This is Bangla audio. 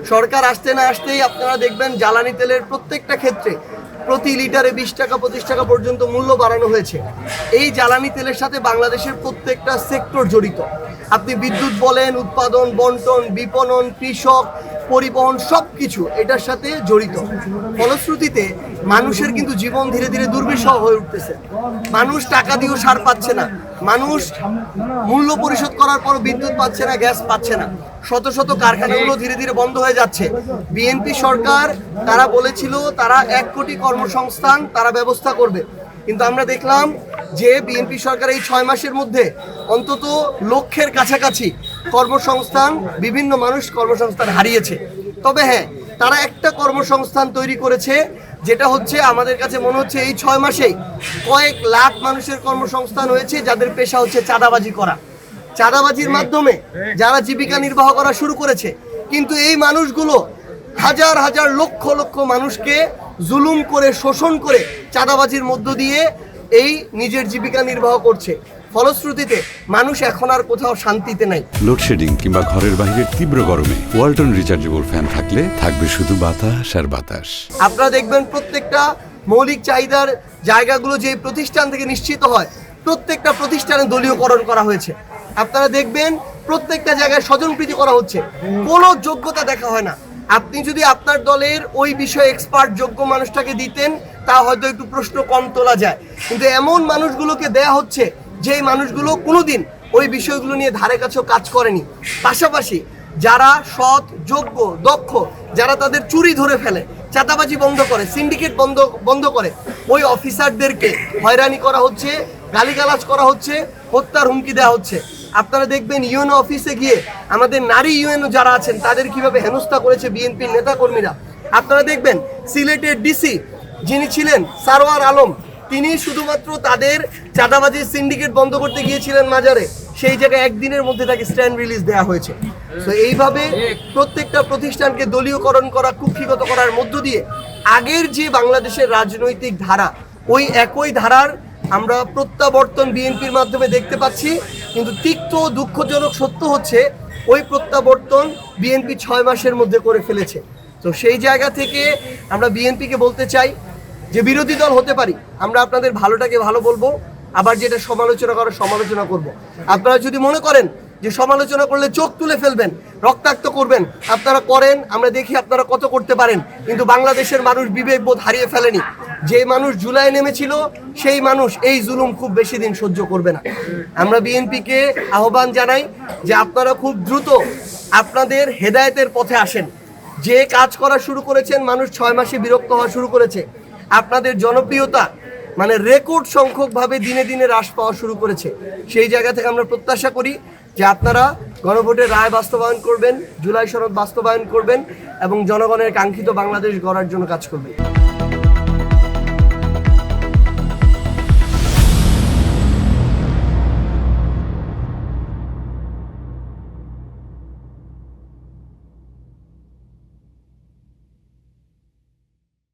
সরকার আসতে না আসতেই আপনারা দেখবেন জ্বালানি তেলের প্রত্যেকটা ক্ষেত্রে প্রতি লিটারে 20 টাকা 25 টাকা পর্যন্ত মূল্য বাড়ানো হয়েছে। এই জ্বালানি তেলের সাথে বাংলাদেশের প্রত্যেকটা সেক্টর জড়িত। আপনি বিদ্যুৎ বলেন, উৎপাদন, বন্টন, বিপণন, কৃষক, পরিবহন, সব কিছু এটার সাথে জড়িত। ফলশ্রুতিতে মানুষের কিন্তু জীবন ধীরে ধীরে দুর্বিষহ হয়ে উঠতেছে। মানুষ টাকা দিয়েও সার পাচ্ছে না, মানুষ মূল্য পরিশোধ করার পর বিদ্যুৎ পাচ্ছে না, গ্যাস পাচ্ছে না। শত শত কারখানাগুলো ধীরে ধীরে বন্ধ হয়ে যাচ্ছে। বিএনপি সরকার তারা বলেছিল তারা 1 কোটি কর্মসংস্থান তারা ব্যবস্থা করবে, কিন্তু আমরা দেখলাম যে বিএনপি সরকার এই 6 মাসের মধ্যে অন্তত লক্ষের কাছাকাছি কর্মসংস্থান, বিভিন্ন মানুষ কর্মসংস্থান হারিয়েছে। তবে হ্যাঁ, তারা একটা কর্মসংস্থান তৈরি করেছে, যেটা হচ্ছে আমাদের কাছে মনে হচ্ছে এই 6 মাসেই কয়েক লাখ মানুষের কর্মসংস্থান হয়েছে, যাদের পেশা হচ্ছে চাঁদাবাজি করা। চাঁদাবাজির মাধ্যমে যারা জীবিকা নির্বাহ করা শুরু করেছে, কিন্তু এই মানুষগুলো হাজার হাজার লক্ষ লক্ষ মানুষকে জুলুম করে, শোষণ করে, চাঁদাবাজির মধ্য দিয়ে এই নিজের জীবিকা নির্বাহ করছে। ফলশ্রুতিতে মানুষ এখন আর কোথাও শান্তিতে নাই। লোডশেডিং কিংবা ঘরের বাইরের তীব্র গরমে ওয়ালটন রিচার্জেবল ফ্যান থাকলে থাকবে শুধু বাতাস আর বাতাস। আপনারা দেখবেন প্রত্যেকটা মৌলিক চাহিদার জায়গাগুলো যে প্রতিষ্ঠান থেকে নিশ্চিত হয়, প্রত্যেকটা প্রতিষ্ঠানে দলীয়করণ করা হয়েছে। আপনারা দেখবেন প্রত্যেকটা জায়গায় স্বজনপ্রীতি করা হচ্ছে, কোনো যোগ্যতা দেখা হয় না। আপনি যদি আপনার দলের ওই বিষয়ে এক্সপার্ট যোগ্য মানুষটাকে দিতেন, তা হয়তো একটু প্রশ্ন কম তোলা যায়, কিন্তু এমন মানুষগুলোকে দেয়া হচ্ছে যেই মানুষগুলো কোনোদিন ওই বিষয়গুলো নিয়ে ধারে কাছেও কাজ করেনি। পাশাপাশি যারা সৎ, যোগ্য, দক্ষ, যারা তাদের চুরি ধরে ফেলে, চাঁদাবাজি বন্ধ করে, সিন্ডিকেট বন্ধ করে, ওই অফিসারদেরকে হয়রানি করা হচ্ছে, গালিগালাজ করা হচ্ছে, হত্যার হুমকি দেওয়া হচ্ছে। আপনারা দেখবেন ইউএনও অফিসে গিয়ে আমাদের নারী ইউএনও যারা আছেন তাদের কিভাবে হেনস্থা করেছে বিএনপির নেতাকর্মীরা। আপনারা দেখবেন সিলেটের ডিসি যিনি ছিলেন সারোয়ার আলম, তিনি শুধুমাত্র তাদের চাঁদাবাজির সিন্ডিকেট বন্ধ করতে গিয়েছিলেন মাজারে, সেই জায়গায় একদিনের মধ্যে তাকে স্ট্যান্ড রিলিজ দেওয়া হয়েছে। তো এইভাবে প্রত্যেকটা প্রতিষ্ঠানকে দলীয়করণ করা, কুক্ষিগত করার মধ্য দিয়ে আগের যে বাংলাদেশের রাজনৈতিক ধারা, ওই একই ধারার আমরা প্রত্যাবর্তন বিএনপির মাধ্যমে দেখতে পাচ্ছি। কিন্তু তিক্ত দুঃখজনক সত্য হচ্ছে ওই প্রত্যাবর্তন বিএনপি 6 মাসের মধ্যে করে ফেলেছে। তো সেই জায়গা থেকে আমরা বিএনপিকে বলতে চাই যে বিরোধী দল হতে পারি, আমরা আপনাদের ভালোটাকে ভালো বলবো, আবার যেটা সমালোচনা করার সমালোচনা করব। আপনারা যদি মনে করেন যে সমালোচনা করলে চোখ তুলে ফেলবেন, রক্তাক্ত করবেন, আপনারা করেন, আমরা দেখি আপনারা কত করতে পারেন। কিন্তু বাংলাদেশের মানুষ বিবেকবোধ হারিয়ে ফেলেনি। যে মানুষ জুলাই নেমেছিল সেই মানুষ এই জুলুম খুব বেশি দিন সহ্য করবে না। আমরা বিএনপিকে আহ্বান জানাই যে আপনারা খুব দ্রুত আপনাদের হেদায়েতের পথে আসেন। যে কাজ করা শুরু করেছেন, মানুষ 6 মাসে বিরক্ত হওয়া শুরু করেছে। আপনাদের জনপ্রিয়তা মানে রেকর্ড সংখ্যকভাবে দিনে দিনে হ্রাস পাওয়া শুরু করেছে। সেই জায়গা থেকে আমরা প্রত্যাশা করি যে আপনারা গণভোটের রায় বাস্তবায়ন করবেন, জুলাই সনদ বাস্তবায়ন করবেন এবং জনগণের কাঙ্ক্ষিত বাংলাদেশ গড়ার জন্য কাজ করবেন।